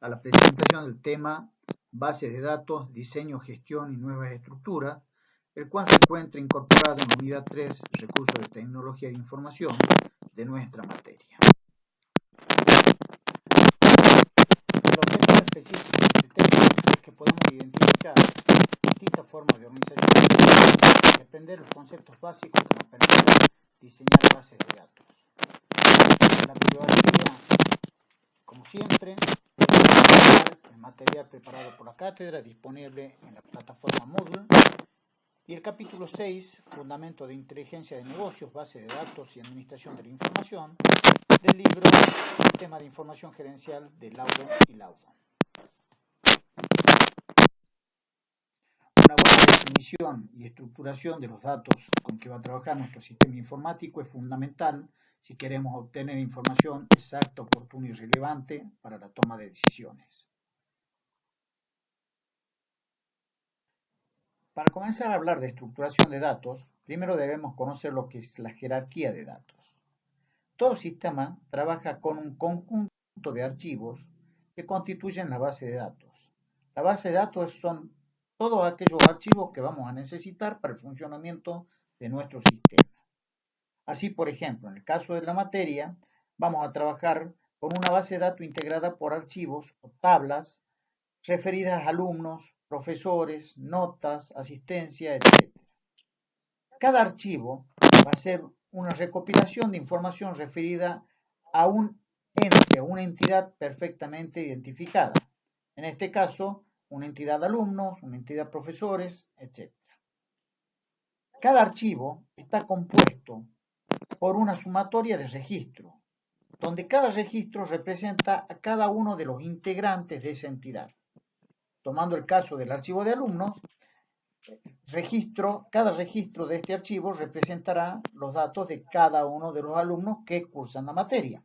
a la presentación del tema Bases de datos, diseño, gestión y nuevas estructuras, el cual se encuentra incorporado en la unidad 3, recursos de tecnología de información, de nuestra materia. El objetivo específico de este tema es que podamos identificar distintas formas de organización y aprender los conceptos básicos que nos permiten diseñar bases de datos. La bibliografía, como siempre, el material preparado por la cátedra disponible en la plataforma Moodle, y el capítulo 6, Fundamento de Inteligencia de Negocios, Base de Datos y Administración de la Información, del libro Sistema de Información Gerencial de Laudo y Laudo. Una buena definición y estructuración de los datos con que va a trabajar nuestro sistema informático es fundamental si queremos obtener información exacta, oportuna y relevante para la toma de decisiones. Para comenzar a hablar de estructuración de datos, primero debemos conocer lo que es la jerarquía de datos. Todo sistema trabaja con un conjunto de archivos que constituyen la base de datos. La base de datos son todos aquellos archivos que vamos a necesitar para el funcionamiento de nuestro sistema. Así, por ejemplo, en el caso de la materia, vamos a trabajar con una base de datos integrada por archivos o tablas referidas a alumnos, profesores, notas, asistencia, etc. Cada archivo va a ser una recopilación de información referida a un ente o una entidad perfectamente identificada. En este caso, una entidad de alumnos, una entidad de profesores, etc. Cada archivo está compuesto por una sumatoria de registros, donde cada registro representa a cada uno de los integrantes de esa entidad. Tomando el caso del archivo de alumnos, cada registro de este archivo representará los datos de cada uno de los alumnos que cursan la materia,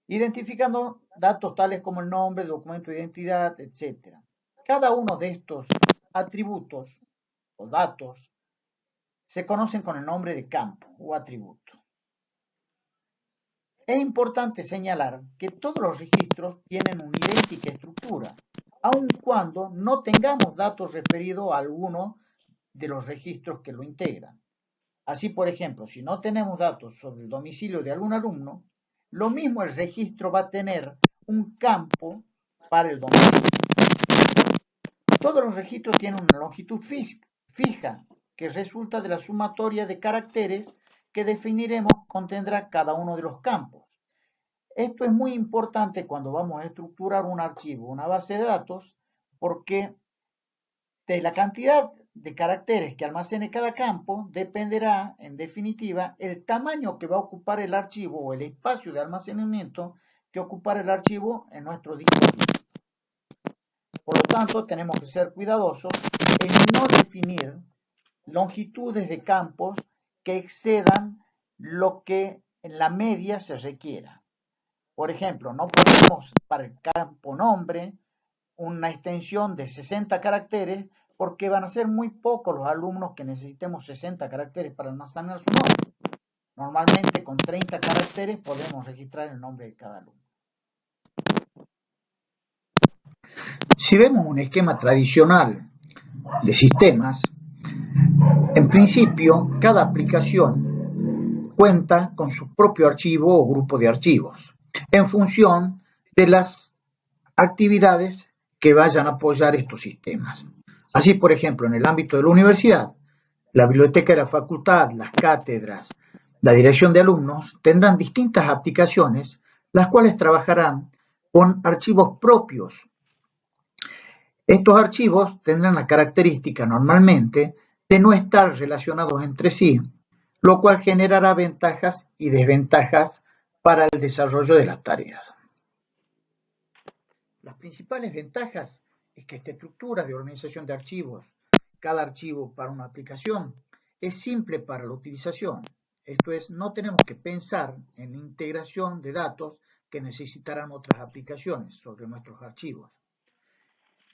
identificando datos tales como el nombre, documento de identidad, etc. Cada uno de estos atributos o datos se conocen con el nombre de campo o atributo. Es importante señalar que todos los registros tienen una idéntica estructura, aun cuando no tengamos datos referidos a alguno de los registros que lo integran. Así, por ejemplo, si no tenemos datos sobre el domicilio de algún alumno, lo mismo el registro va a tener un campo para el domicilio. Todos los registros tienen una longitud fija que resulta de la sumatoria de caracteres que definiremos contendrá cada uno de los campos. Esto es muy importante cuando vamos a estructurar un archivo, una base de datos, porque de la cantidad de caracteres que almacene cada campo dependerá, en definitiva, el tamaño que va a ocupar el archivo o el espacio de almacenamiento que ocupará el archivo en nuestro dispositivo. Por lo tanto, tenemos que ser cuidadosos en no definir longitudes de campos que excedan lo que en la media se requiera. Por ejemplo, no ponemos para el campo nombre una extensión de 60 caracteres porque van a ser muy pocos los alumnos que necesitemos 60 caracteres para almacenar su nombre. Normalmente con 30 caracteres podemos registrar el nombre de cada alumno. Si vemos un esquema tradicional de sistemas, en principio cada aplicación cuenta con su propio archivo o grupo de archivos en función de las actividades que vayan a apoyar estos sistemas. Así, por ejemplo, en el ámbito de la universidad, la biblioteca de la facultad, las cátedras, la dirección de alumnos tendrán distintas aplicaciones, las cuales trabajarán con archivos propios. Estos archivos tendrán la característica normalmente de no estar relacionados entre sí, lo cual generará ventajas y desventajas para el desarrollo de las tareas. Las principales ventajas es que esta estructura de organización de archivos, cada archivo para una aplicación, es simple para la utilización. Esto es, no tenemos que pensar en la integración de datos que necesitarán otras aplicaciones sobre nuestros archivos.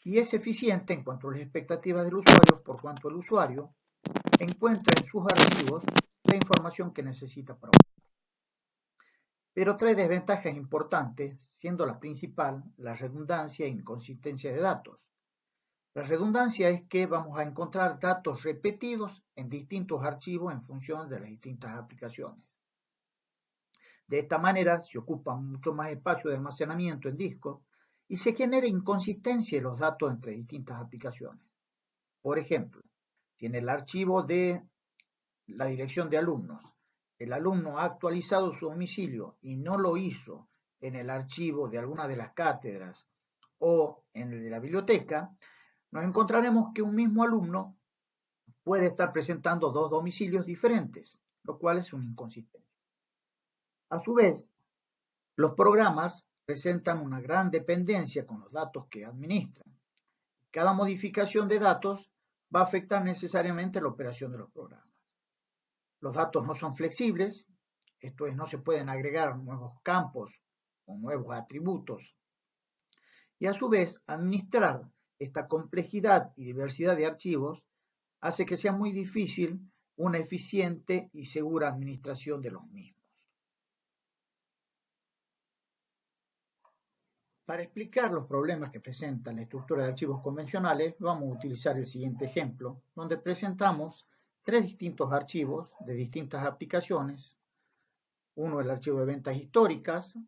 Y es eficiente en cuanto a las expectativas del usuario, por cuanto el usuario encuentra en sus archivos la información que necesita para usar. pero trae desventajas importantes, siendo la principal la redundancia e inconsistencia de datos. La redundancia es que vamos a encontrar datos repetidos en distintos archivos en función de las distintas aplicaciones. De esta manera se ocupa mucho más espacio de almacenamiento en discos y se genera inconsistencia en los datos entre distintas aplicaciones. Por ejemplo, tiene el archivo de la dirección de alumnos. El alumno ha actualizado su domicilio y no lo hizo en el archivo de alguna de las cátedras o en el de la biblioteca, nos encontraremos que un mismo alumno puede estar presentando dos domicilios diferentes, lo cual es una inconsistencia. A su vez, los programas presentan una gran dependencia con los datos que administran. Cada modificación de datos va a afectar necesariamente la operación de los programas. Los datos no son flexibles, esto es, no se pueden agregar nuevos campos o nuevos atributos. Y a su vez, administrar esta complejidad y diversidad de archivos hace que sea muy difícil una eficiente y segura administración de los mismos. Para explicar los problemas que presenta la estructura de archivos convencionales, vamos a utilizar el siguiente ejemplo, donde presentamos tres distintos archivos de distintas aplicaciones. Uno es el archivo de ventas históricas,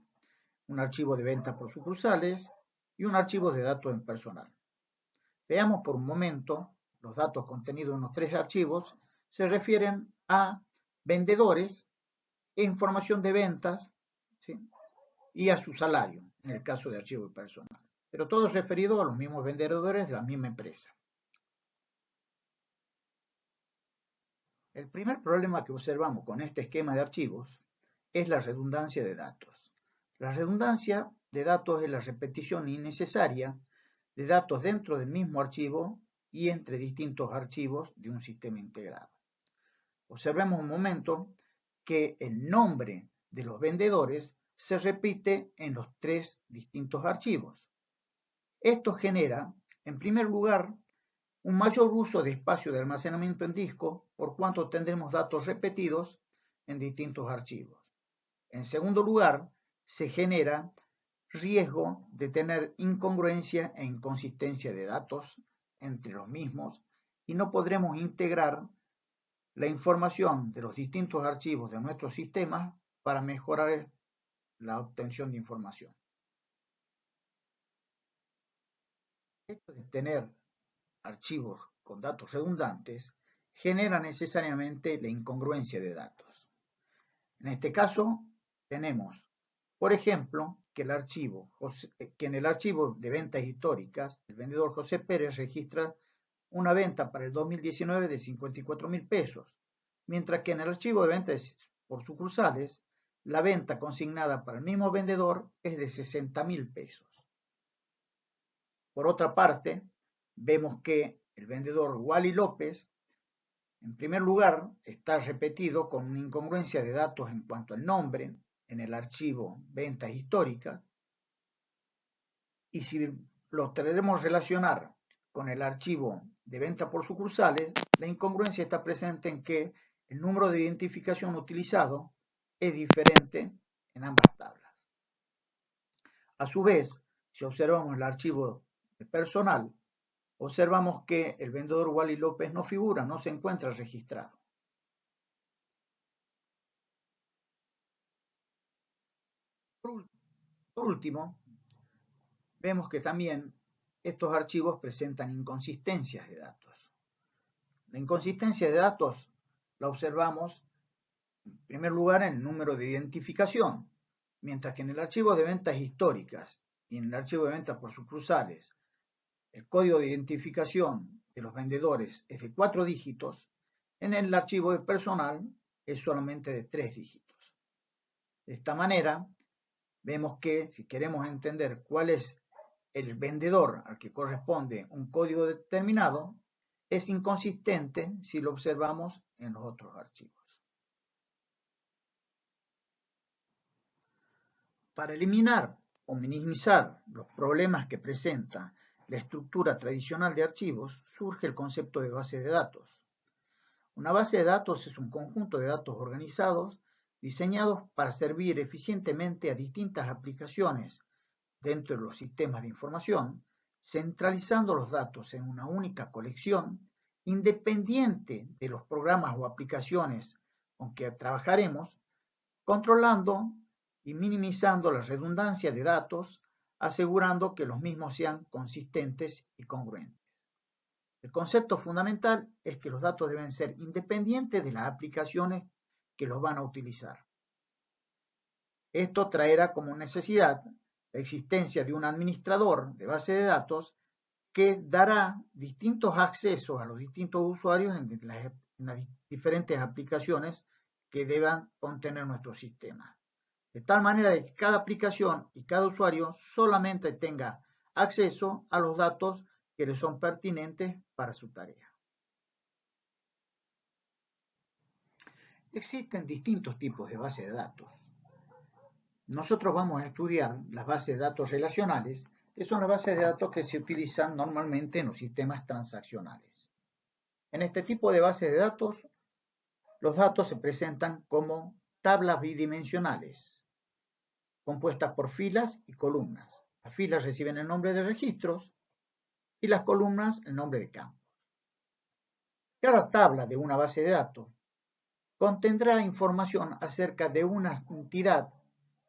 un archivo de ventas por sucursales y un archivo de datos en personal. Veamos por un momento los datos contenidos en los tres archivos se refieren a vendedores e información de ventas, ¿sí?, y a su salario, en el caso de archivo de personal. Pero todo referido a los mismos vendedores de la misma empresa. El primer problema que observamos con este esquema de archivos es la redundancia de datos. La redundancia de datos es la repetición innecesaria de datos dentro del mismo archivo y entre distintos archivos de un sistema integrado. Observemos un momento que el nombre de los vendedores se repite en los tres distintos archivos. Esto genera, en primer lugar, un mayor uso de espacio de almacenamiento en disco, por cuanto tendremos datos repetidos en distintos archivos. En segundo lugar, se genera riesgo de tener incongruencia e inconsistencia de datos entre los mismos y no podremos integrar la información de los distintos archivos de nuestros sistemas para mejorar la obtención de información. Esto de tener archivos con datos redundantes genera necesariamente la incongruencia de datos. En este caso, tenemos, por ejemplo, que en el archivo de ventas históricas, el vendedor José Pérez registra una venta para el 2019 de 54.000 pesos, mientras que en el archivo de ventas por sucursales, la venta consignada para el mismo vendedor es de 60.000 pesos. Por otra parte, vemos que el vendedor Wally López, en primer lugar, está repetido con una incongruencia de datos en cuanto al nombre en el archivo ventas históricas, y si lo queremos relacionar con el archivo de venta por sucursales, la incongruencia está presente en que el número de identificación utilizado es diferente en ambas tablas. A su vez, si observamos el archivo de personal, observamos que el vendedor Wally López no figura, no se encuentra registrado. Por último, vemos que también estos archivos presentan inconsistencias de datos. La inconsistencia de datos la observamos en primer lugar en el número de identificación, mientras que en el archivo de ventas históricas y en el archivo de ventas por sucursales el código de identificación de los vendedores es de 4 dígitos, en el archivo de personal es solamente de 3 dígitos. De esta manera, vemos que si queremos entender cuál es el vendedor al que corresponde un código determinado, es inconsistente si lo observamos en los otros archivos. Para eliminar o minimizar los problemas que presenta la estructura tradicional de archivos, surge el concepto de base de datos. Una base de datos es un conjunto de datos organizados diseñados para servir eficientemente a distintas aplicaciones dentro de los sistemas de información, centralizando los datos en una única colección, independiente de los programas o aplicaciones con que trabajaremos, controlando y minimizando la redundancia de datos, asegurando que los mismos sean consistentes y congruentes. El concepto fundamental es que los datos deben ser independientes de las aplicaciones que los van a utilizar. Esto traerá como necesidad la existencia de un administrador de base de datos que dará distintos accesos a los distintos usuarios en las diferentes aplicaciones que deban contener nuestro sistema. De tal manera que cada aplicación y cada usuario solamente tenga acceso a los datos que le son pertinentes para su tarea. Existen distintos tipos de bases de datos. Nosotros vamos a estudiar las bases de datos relacionales, que son las bases de datos que se utilizan normalmente en los sistemas transaccionales. En este tipo de bases de datos, los datos se presentan como tablas bidimensionales, compuestas por filas y columnas. Las filas reciben el nombre de registros y las columnas el nombre de campos. Cada tabla de una base de datos contendrá información acerca de una entidad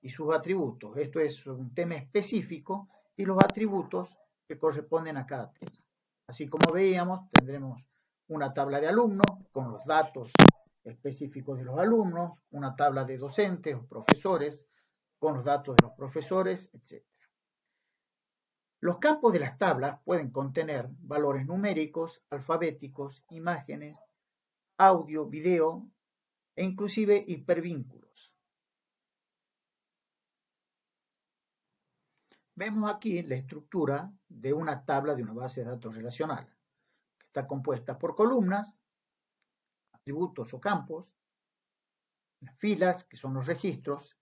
y sus atributos. Esto es un tema específico y los atributos que corresponden a cada tema. Así como veíamos, tendremos una tabla de alumnos con los datos específicos de los alumnos, una tabla de docentes o profesores con los datos de los profesores, etc. Los campos de las tablas pueden contener valores numéricos, alfabéticos, imágenes, audio, video e inclusive hipervínculos. Vemos aquí la estructura de una tabla de una base de datos relacional, que está compuesta por columnas, atributos o campos, las filas, que son los registros,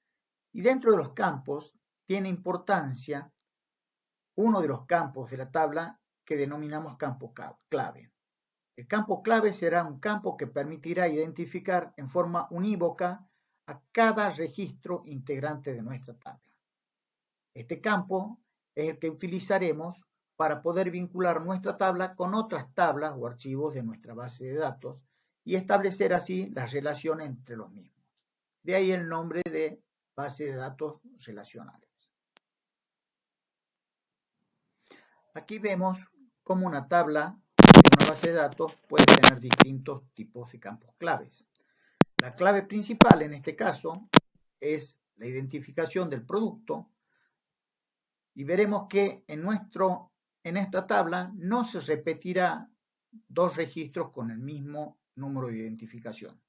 y dentro de los campos tiene importancia uno de los campos de la tabla que denominamos campo clave. El campo clave será un campo que permitirá identificar en forma unívoca a cada registro integrante de nuestra tabla. Este campo es el que utilizaremos para poder vincular nuestra tabla con otras tablas o archivos de nuestra base de datos y establecer así las relaciones entre los mismos. De ahí el nombre de base de datos relacionales. Aquí vemos cómo una tabla de una base de datos puede tener distintos tipos de campos claves. La clave principal en este caso es la identificación del producto y veremos que en esta tabla no se repetirá dos registros con el mismo número de identificación.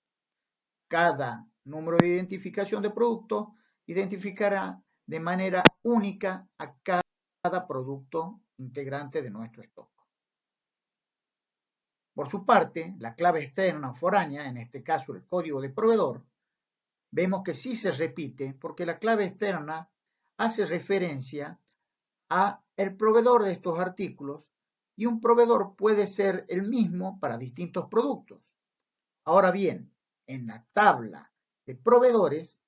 Cada número de identificación de producto identificará de manera única a cada producto integrante de nuestro stock. Por su parte, la clave externa foránea, en este caso el código de proveedor, vemos que sí se repite porque la clave externa hace referencia a el proveedor de estos artículos y un proveedor puede ser el mismo para distintos productos. Ahora bien, en la tabla de proveedores,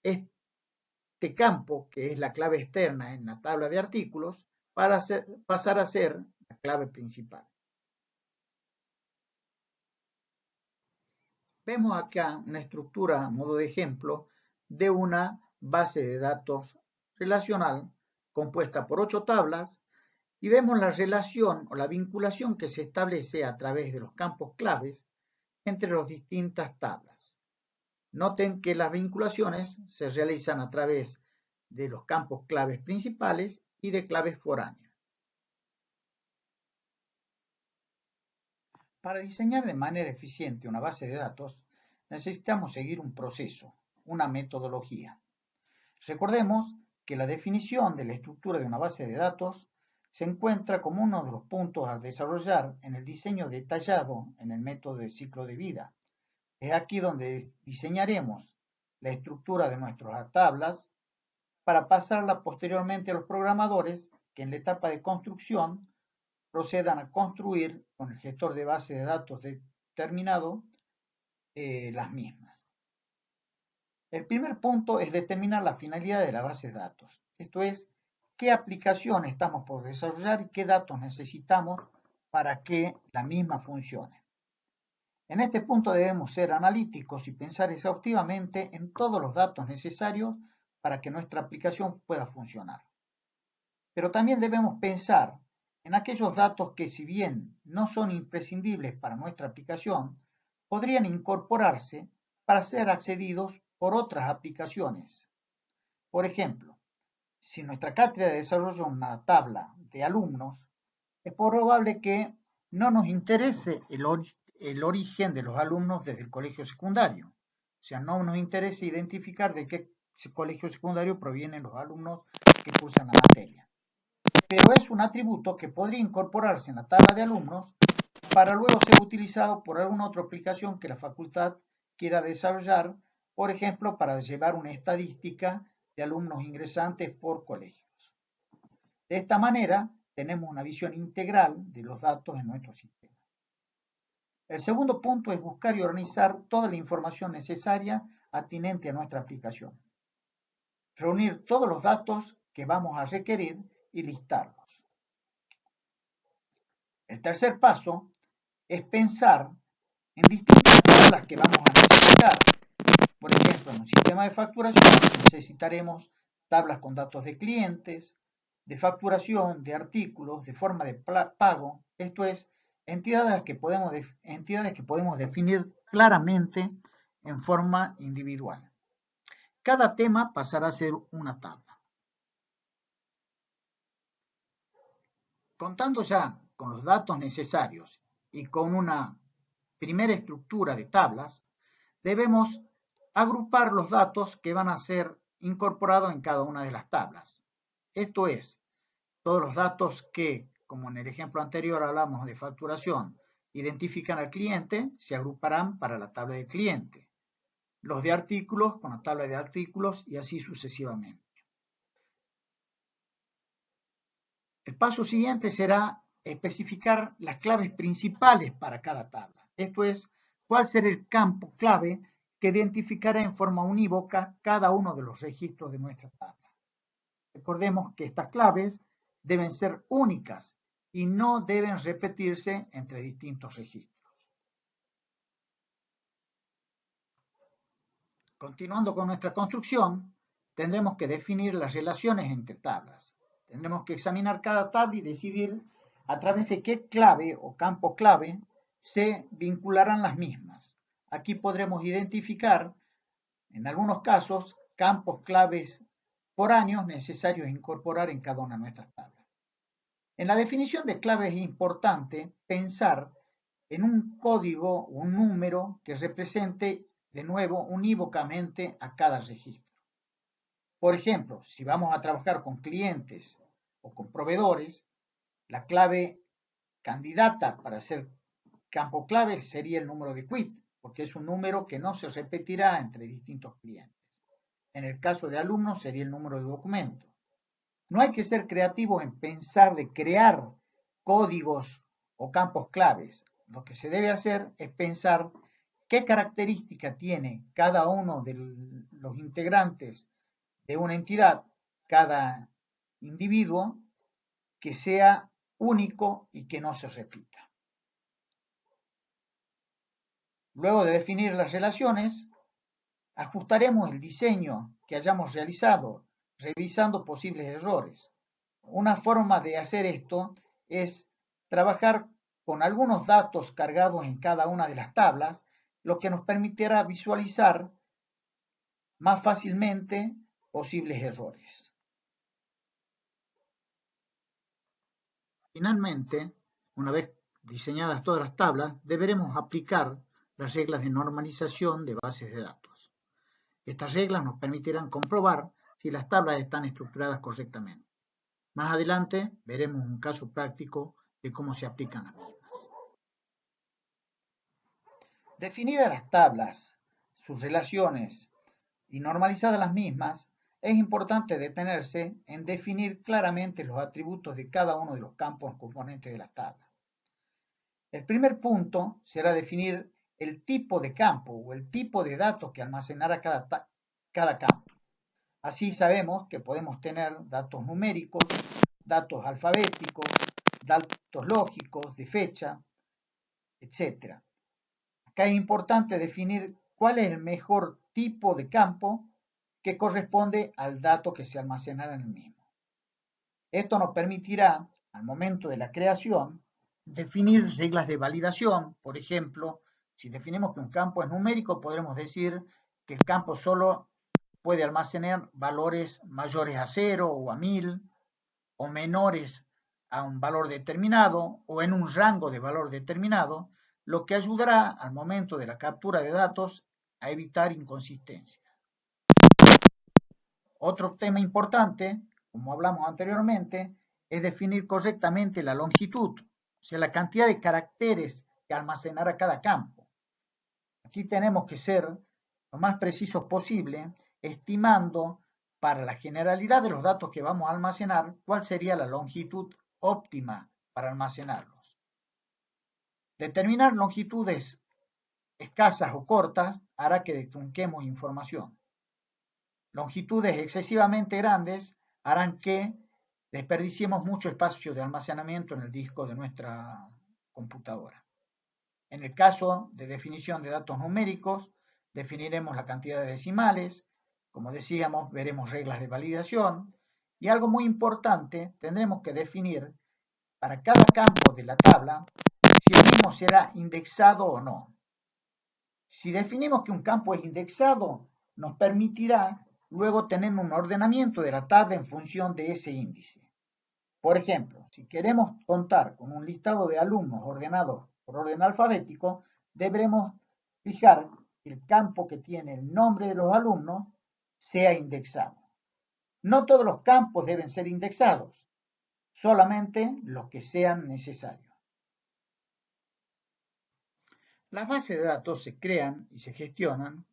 este campo, que es la clave externa en la tabla de artículos, pasar a ser la clave principal. Vemos acá una estructura a modo de ejemplo de una base de datos relacional compuesta por 8 tablas y vemos la relación o la vinculación que se establece a través de los campos claves entre las distintas tablas. Noten que las vinculaciones se realizan a través de los campos claves principales y de claves foráneas. Para diseñar de manera eficiente una base de datos, necesitamos seguir un proceso, una metodología. Recordemos que la definición de la estructura de una base de datos se encuentra como uno de los puntos a desarrollar en el diseño detallado en el método de ciclo de vida. Es aquí donde diseñaremos la estructura de nuestras tablas para pasarla posteriormente a los programadores que en la etapa de construcción procedan a construir con el gestor de base de datos determinado las mismas. El primer punto es determinar la finalidad de la base de datos. Esto es, qué aplicación estamos por desarrollar y qué datos necesitamos para que la misma funcione. En este punto debemos ser analíticos y pensar exhaustivamente en todos los datos necesarios para que nuestra aplicación pueda funcionar. Pero también debemos pensar en aquellos datos que, si bien no son imprescindibles para nuestra aplicación, podrían incorporarse para ser accedidos por otras aplicaciones. Por ejemplo, si nuestra cátedra desarrolla una tabla de alumnos, es probable que no nos interese el origen de los alumnos desde el colegio secundario. O sea, no nos interesa identificar de qué colegio secundario provienen los alumnos que cursan la materia. Pero es un atributo que podría incorporarse en la tabla de alumnos para luego ser utilizado por alguna otra aplicación que la facultad quiera desarrollar, por ejemplo, para llevar una estadística de alumnos ingresantes por colegios. De esta manera, tenemos una visión integral de los datos en nuestro sistema. El segundo punto es buscar y organizar toda la información necesaria atinente a nuestra aplicación. Reunir todos los datos que vamos a requerir y listarlos. El tercer paso es pensar en distintas tablas que vamos a necesitar. Por ejemplo, en un sistema de facturación necesitaremos tablas con datos de clientes, de facturación, de artículos, de forma de pago. Esto es, entidades que podemos definir claramente en forma individual. Cada tema pasará a ser una tabla. Contando ya con los datos necesarios y con una primera estructura de tablas, debemos agrupar los datos que van a ser incorporados en cada una de las tablas. Esto es, todos los datos que, como en el ejemplo anterior hablamos de facturación, identifican al cliente, se agruparán para la tabla de cliente. Los de artículos con la tabla de artículos y así sucesivamente. El paso siguiente será especificar las claves principales para cada tabla. Esto es, cuál será el campo clave que identificará en forma unívoca cada uno de los registros de nuestra tabla. Recordemos que estas claves deben ser únicas y no deben repetirse entre distintos registros. Continuando con nuestra construcción, tendremos que definir las relaciones entre tablas. Tendremos que examinar cada tabla y decidir a través de qué clave o campo clave se vincularán las mismas. Aquí podremos identificar, en algunos casos, campos claves por años necesarios incorporar en cada una de nuestras tablas. En la definición de claves es importante pensar en un código o un número que represente de nuevo unívocamente a cada registro. Por ejemplo, si vamos a trabajar con clientes o con proveedores, la clave candidata para ser campo clave sería el número de quit, porque es un número que no se repetirá entre distintos clientes. En el caso de alumnos sería el número de documento. No hay que ser creativos en pensar de crear códigos o campos claves. Lo que se debe hacer es pensar qué característica tiene cada uno de los integrantes de una entidad, cada individuo, que sea único y que no se repita. Luego de definir las relaciones, ajustaremos el diseño que hayamos realizado, revisando posibles errores. Una forma de hacer esto es trabajar con algunos datos cargados en cada una de las tablas, lo que nos permitirá visualizar más fácilmente posibles errores. Finalmente, una vez diseñadas todas las tablas, deberemos aplicar las reglas de normalización de bases de datos. Estas reglas nos permitirán comprobar si las tablas están estructuradas correctamente. Más adelante veremos un caso práctico de cómo se aplican las mismas. Definidas las tablas, sus relaciones y normalizadas las mismas, es importante detenerse en definir claramente los atributos de cada uno de los campos componentes de las tablas. El primer punto será definir el tipo de campo o el tipo de datos que almacenará cada cada campo. Así sabemos que podemos tener datos numéricos, datos alfabéticos, datos lógicos, de fecha, etc. Acá es importante definir cuál es el mejor tipo de campo que corresponde al dato que se almacenará en el mismo. Esto nos permitirá, al momento de la creación, definir reglas de validación. Por ejemplo, si definimos que un campo es numérico, podremos decir que el campo solo puede almacenar valores mayores a 0 o a 1000 o menores a un valor determinado o en un rango de valor determinado, lo que ayudará al momento de la captura de datos a evitar inconsistencias. Otro tema importante, como hablamos anteriormente, es definir correctamente la longitud, o sea, la cantidad de caracteres que almacenará cada campo. Aquí tenemos que ser lo más precisos posible, estimando para la generalidad de los datos que vamos a almacenar cuál sería la longitud óptima para almacenarlos. Determinar longitudes escasas o cortas hará que detrunquemos información. Longitudes excesivamente grandes harán que desperdiciemos mucho espacio de almacenamiento en el disco de nuestra computadora. En el caso de definición de datos numéricos, definiremos la cantidad de decimales, como decíamos, veremos reglas de validación, y algo muy importante, tendremos que definir para cada campo de la tabla si el mismo será indexado o no. Si definimos que un campo es indexado, nos permitirá luego tener un ordenamiento de la tabla en función de ese índice. Por ejemplo, si queremos contar con un listado de alumnos ordenados por orden alfabético, deberemos fijar que el campo que tiene el nombre de los alumnos sea indexado. No todos los campos deben ser indexados, solamente los que sean necesarios. Las bases de datos se crean y se gestionan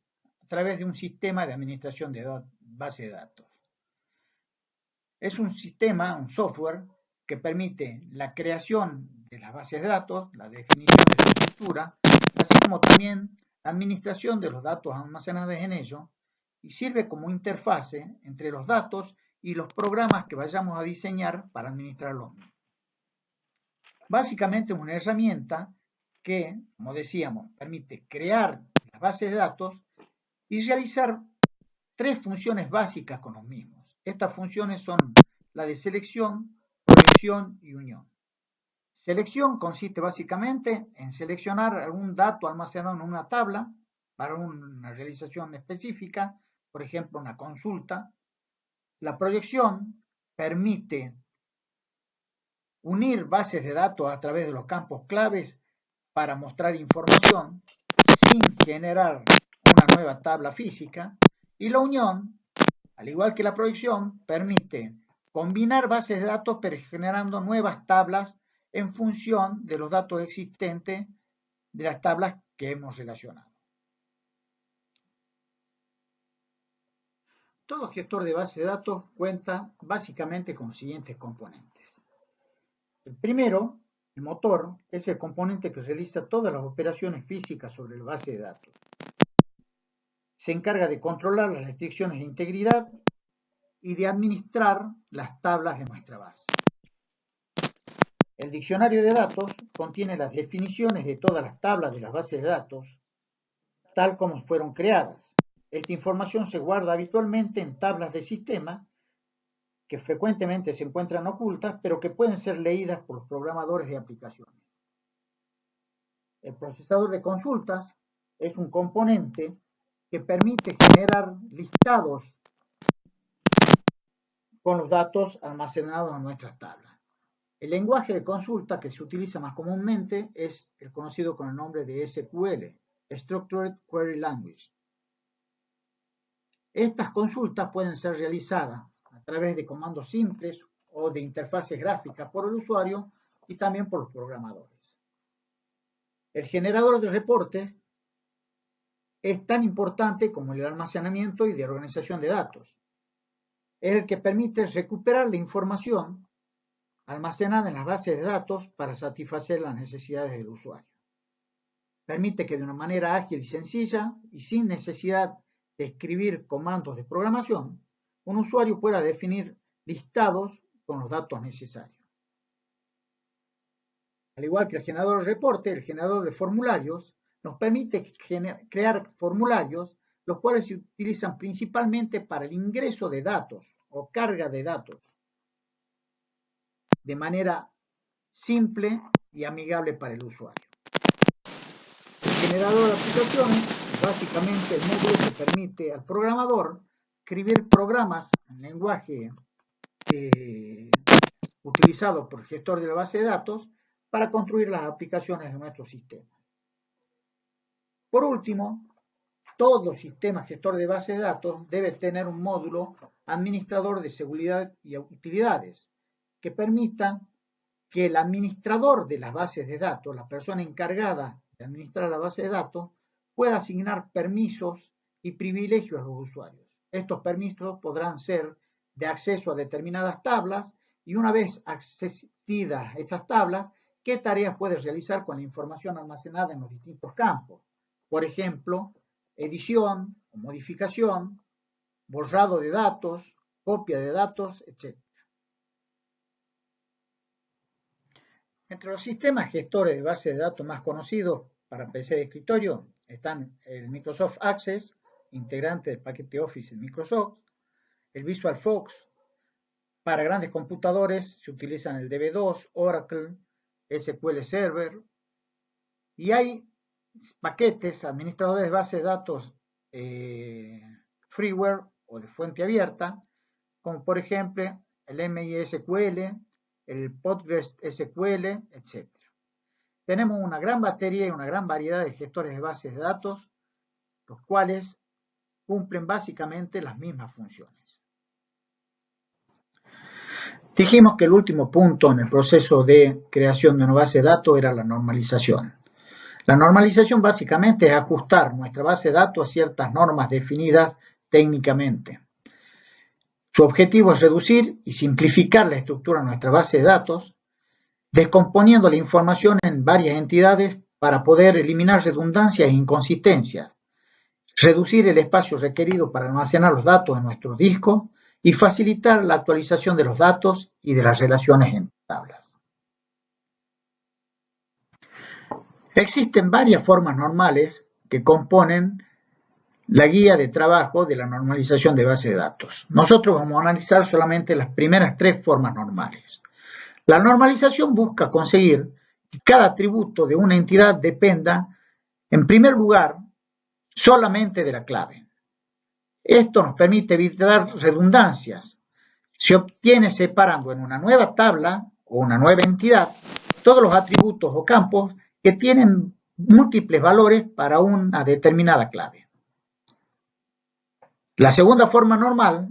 a través de un sistema de administración de bases de datos. Es un sistema, un software, que permite la creación de las bases de datos, la definición de su estructura, así como también la administración de los datos almacenados en ello, y sirve como interfase entre los datos y los programas que vayamos a diseñar para administrarlos. Básicamente es una herramienta que, como decíamos, permite crear las bases de datos y realizar tres funciones básicas con los mismos. Estas funciones son la de selección, proyección y unión. Selección consiste básicamente en seleccionar algún dato almacenado en una tabla para una realización específica, por ejemplo, una consulta. La proyección permite unir bases de datos a través de los campos claves para mostrar información sin generar una nueva tabla física. Y la unión, al igual que la proyección, permite combinar bases de datos pero generando nuevas tablas en función de los datos existentes de las tablas que hemos relacionado. Todo gestor de base de datos cuenta básicamente con los siguientes componentes. El primero, el motor, es el componente que realiza todas las operaciones físicas sobre la base de datos. Se encarga de controlar las restricciones de integridad y de administrar las tablas de nuestra base. El diccionario de datos contiene las definiciones de todas las tablas de las bases de datos, tal como fueron creadas. Esta información se guarda habitualmente en tablas de sistema que frecuentemente se encuentran ocultas, pero que pueden ser leídas por los programadores de aplicaciones. El procesador de consultas es un componente que permite generar listados con los datos almacenados en nuestras tablas. El lenguaje de consulta que se utiliza más comúnmente es el conocido con el nombre de SQL, Structured Query Language. Estas consultas pueden ser realizadas a través de comandos simples o de interfaces gráficas por el usuario y también por los programadores. El generador de reportes es tan importante como el almacenamiento y de organización de datos. Es el que permite recuperar la información almacenada en las bases de datos para satisfacer las necesidades del usuario. Permite que de una manera ágil y sencilla y sin necesidad de escribir comandos de programación, un usuario pueda definir listados con los datos necesarios. Al igual que el generador de reporte, el generador de formularios nos permite crear formularios, los cuales se utilizan principalmente para el ingreso de datos o carga de datos de manera simple y amigable para el usuario. El generador de aplicaciones es básicamente el módulo que permite al programador escribir programas en lenguaje utilizado por el gestor de la base de datos para construir las aplicaciones de nuestro sistema. Por último, todo sistema gestor de base de datos debe tener un módulo administrador de seguridad y utilidades que permita que el administrador de las bases de datos, la persona encargada de administrar la base de datos, pueda asignar permisos y privilegios a los usuarios. Estos permisos podrán ser de acceso a determinadas tablas y una vez accedidas a estas tablas, qué tareas puede realizar con la información almacenada en los distintos campos. Por ejemplo, edición o modificación, borrado de datos, copia de datos, etc. Entre los sistemas gestores de base de datos más conocidos para PC de escritorio están el Microsoft Access, integrante del paquete Office de Microsoft, el VisualFox. Para grandes computadores se utilizan el DB2, Oracle, SQL Server, y hay paquetes, administradores de base de datos freeware o de fuente abierta, como por ejemplo el MySQL, el PostgreSQL, etc. Tenemos una gran batería y una gran variedad de gestores de bases de datos, los cuales cumplen básicamente las mismas funciones. Dijimos que el último punto en el proceso de creación de una base de datos era la normalización. La normalización básicamente es ajustar nuestra base de datos a ciertas normas definidas técnicamente. Su objetivo es reducir y simplificar la estructura de nuestra base de datos, descomponiendo la información en varias entidades para poder eliminar redundancias e inconsistencias, reducir el espacio requerido para almacenar los datos en nuestros discos y facilitar la actualización de los datos y de las relaciones entre tablas. Existen varias formas normales que componen la guía de trabajo de la normalización de base de datos. Nosotros vamos a analizar solamente las primeras 3 formas normales. La normalización busca conseguir que cada atributo de una entidad dependa, en primer lugar, solamente de la clave. Esto nos permite evitar redundancias. Se obtiene separando en una nueva tabla o una nueva entidad todos los atributos o campos que tienen múltiples valores para una determinada clave. La segunda forma normal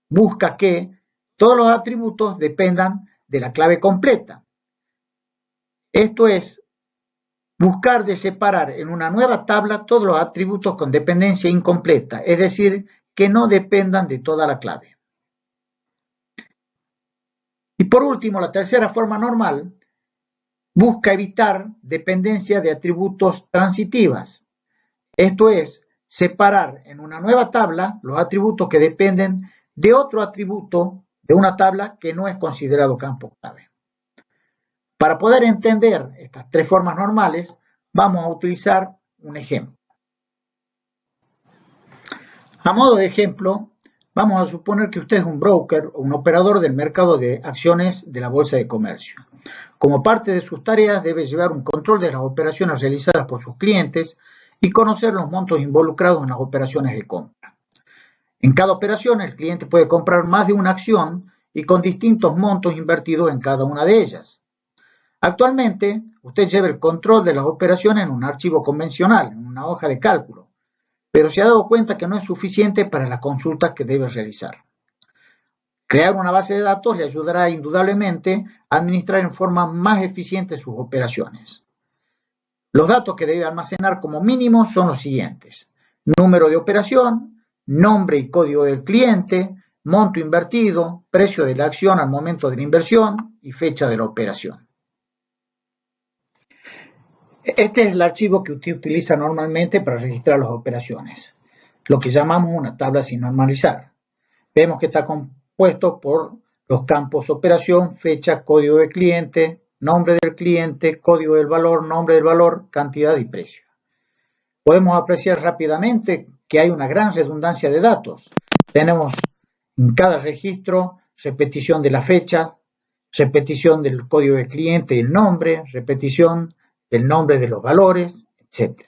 busca que todos los atributos dependan de la clave completa. Esto es buscar de separar en una nueva tabla todos los atributos con dependencia incompleta, es decir, que no dependan de toda la clave. Y por último, la tercera forma normal busca evitar dependencia de atributos transitivas. Esto es, separar en una nueva tabla los atributos que dependen de otro atributo de una tabla que no es considerado campo clave. Para poder entender estas 3 formas normales, vamos a utilizar un ejemplo. A modo de ejemplo, vamos a suponer que usted es un broker o un operador del mercado de acciones de la Bolsa de Comercio. Como parte de sus tareas, debe llevar un control de las operaciones realizadas por sus clientes y conocer los montos involucrados en las operaciones de compra. En cada operación, el cliente puede comprar más de una acción y con distintos montos invertidos en cada una de ellas. Actualmente, usted lleva el control de las operaciones en un archivo convencional, en una hoja de cálculo, pero se ha dado cuenta que no es suficiente para las consultas que debe realizar. Crear una base de datos le ayudará indudablemente a administrar en forma más eficiente sus operaciones. Los datos que debe almacenar como mínimo son los siguientes: número de operación, nombre y código del cliente, monto invertido, precio de la acción al momento de la inversión y fecha de la operación. Este es el archivo que usted utiliza normalmente para registrar las operaciones. lo que llamamos una tabla sin normalizar. Vemos que está compuesto por los campos operación, fecha, código de cliente, nombre del cliente, código del valor, nombre del valor, cantidad y precio. Podemos apreciar rápidamente que hay una gran redundancia de datos. Tenemos en cada registro repetición de la fecha, repetición del código del cliente y el nombre, repetición del nombre de los valores, etc.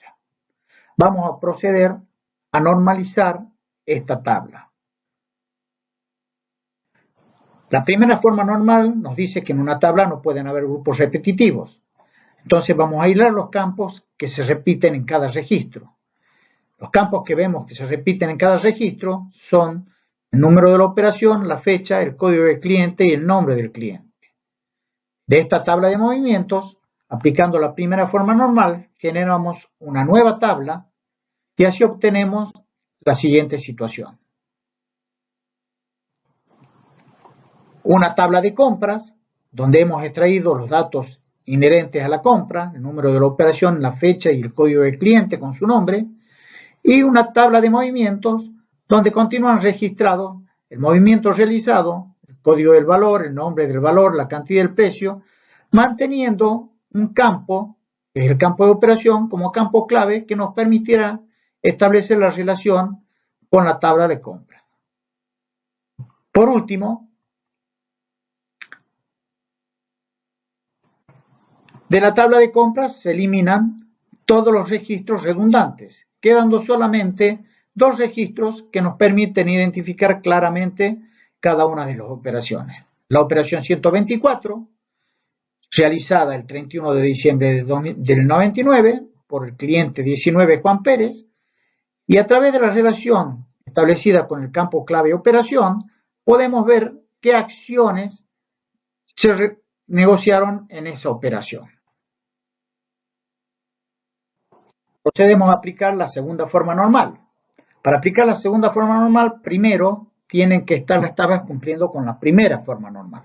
Vamos a proceder a normalizar esta tabla. La primera forma normal nos dice que en una tabla no pueden haber grupos repetitivos. Entonces vamos a aislar los campos que se repiten en cada registro. Los campos que vemos que se repiten en cada registro son el número de la operación, la fecha, el código del cliente y el nombre del cliente. De esta tabla de movimientos, aplicando la primera forma normal, generamos una nueva tabla y así obtenemos la siguiente situación. Una tabla de compras, donde hemos extraído los datos inherentes a la compra, el número de la operación, la fecha y el código del cliente con su nombre, y una tabla de movimientos, donde continúan registrados el movimiento realizado, el código del valor, el nombre del valor, la cantidad y el precio, manteniendo un campo, que es el campo de operación, como campo clave que nos permitirá establecer la relación con la tabla de compras. Por último, de la tabla de compras se eliminan todos los registros redundantes, quedando solamente dos registros que nos permiten identificar claramente cada una de las operaciones. La operación 124, realizada el 31 de diciembre del 99 por el cliente 19 Juan Pérez, y a través de la relación establecida con el campo clave operación, podemos ver qué acciones se negociaron en esa operación. Procedemos a aplicar la segunda forma normal. Para aplicar la segunda forma normal, primero tienen que estar las tablas cumpliendo con la primera forma normal.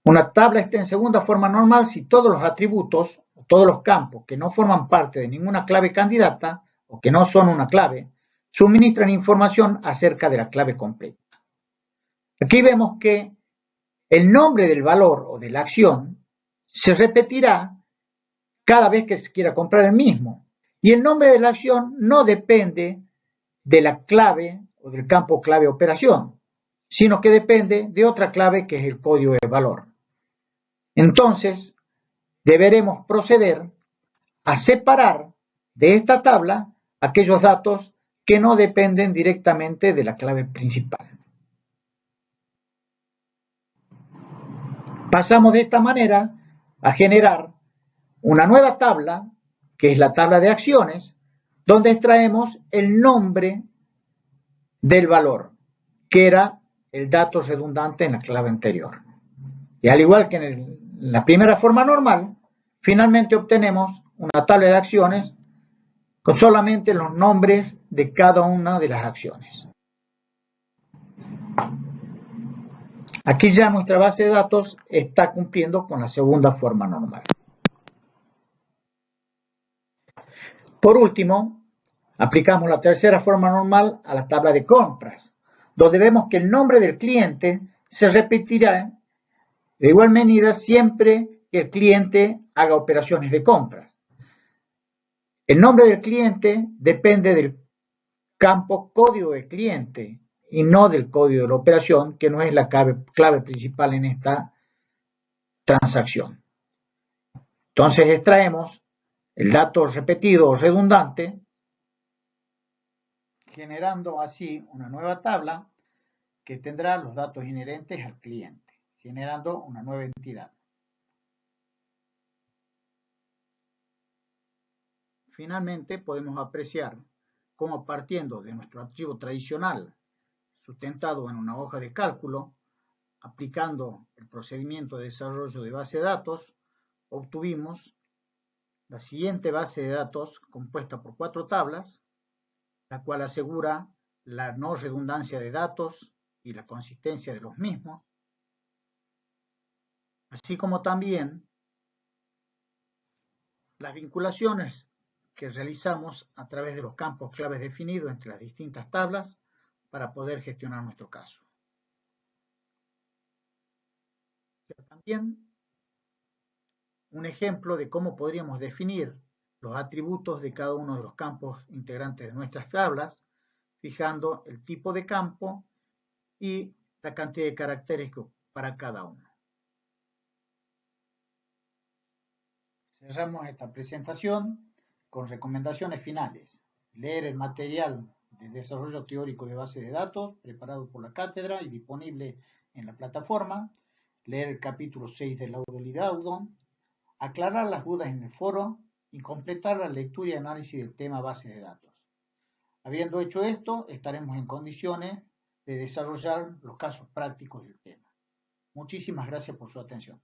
Una tabla está en segunda forma normal si todos los atributos, o todos los campos que no forman parte de ninguna clave candidata, o que no son una clave, suministran información acerca de la clave completa. Aquí vemos que el nombre del valor o de la acción se repetirá cada vez que se quiera comprar el mismo. Y el nombre de la acción no depende de la clave o del campo clave operación, sino que depende de otra clave que es el código de valor. Entonces, deberemos proceder a separar de esta tabla aquellos datos que no dependen directamente de la clave principal. Pasamos de esta manera a generar una nueva tabla, que es la tabla de acciones, donde extraemos el nombre del valor, que era el dato redundante en la clave anterior. Y al igual que en la primera forma normal, finalmente obtenemos una tabla de acciones con solamente los nombres de cada una de las acciones. Aquí ya nuestra base de datos está cumpliendo con la segunda forma normal. Por último, aplicamos la tercera forma normal a la tabla de compras, donde vemos que el nombre del cliente se repetirá de igual medida siempre que el cliente haga operaciones de compras. El nombre del cliente depende del campo código de cliente y no del código de la operación, que no es la clave principal en esta transacción. Entonces extraemos el dato repetido o redundante, generando así una nueva tabla que tendrá los datos inherentes al cliente, generando una nueva entidad. Finalmente, podemos apreciar cómo, partiendo de nuestro archivo tradicional sustentado en una hoja de cálculo, aplicando el procedimiento de desarrollo de base de datos, obtuvimos la siguiente base de datos compuesta por 4 tablas, la cual asegura la no redundancia de datos y la consistencia de los mismos, así como también las vinculaciones que realizamos a través de los campos claves definidos entre las distintas tablas para poder gestionar nuestro caso. También un ejemplo de cómo podríamos definir los atributos de cada uno de los campos integrantes de nuestras tablas, fijando el tipo de campo y la cantidad de caracteres para cada uno. Cerramos esta presentación con recomendaciones finales. Leer el material de desarrollo teórico de base de datos preparado por la cátedra y disponible en la plataforma. Leer el capítulo 6 del laudo Lidaudo. Aclarar las dudas en el foro y completar la lectura y análisis del tema base de datos. Habiendo hecho esto, estaremos en condiciones de desarrollar los casos prácticos del tema. Muchísimas gracias por su atención.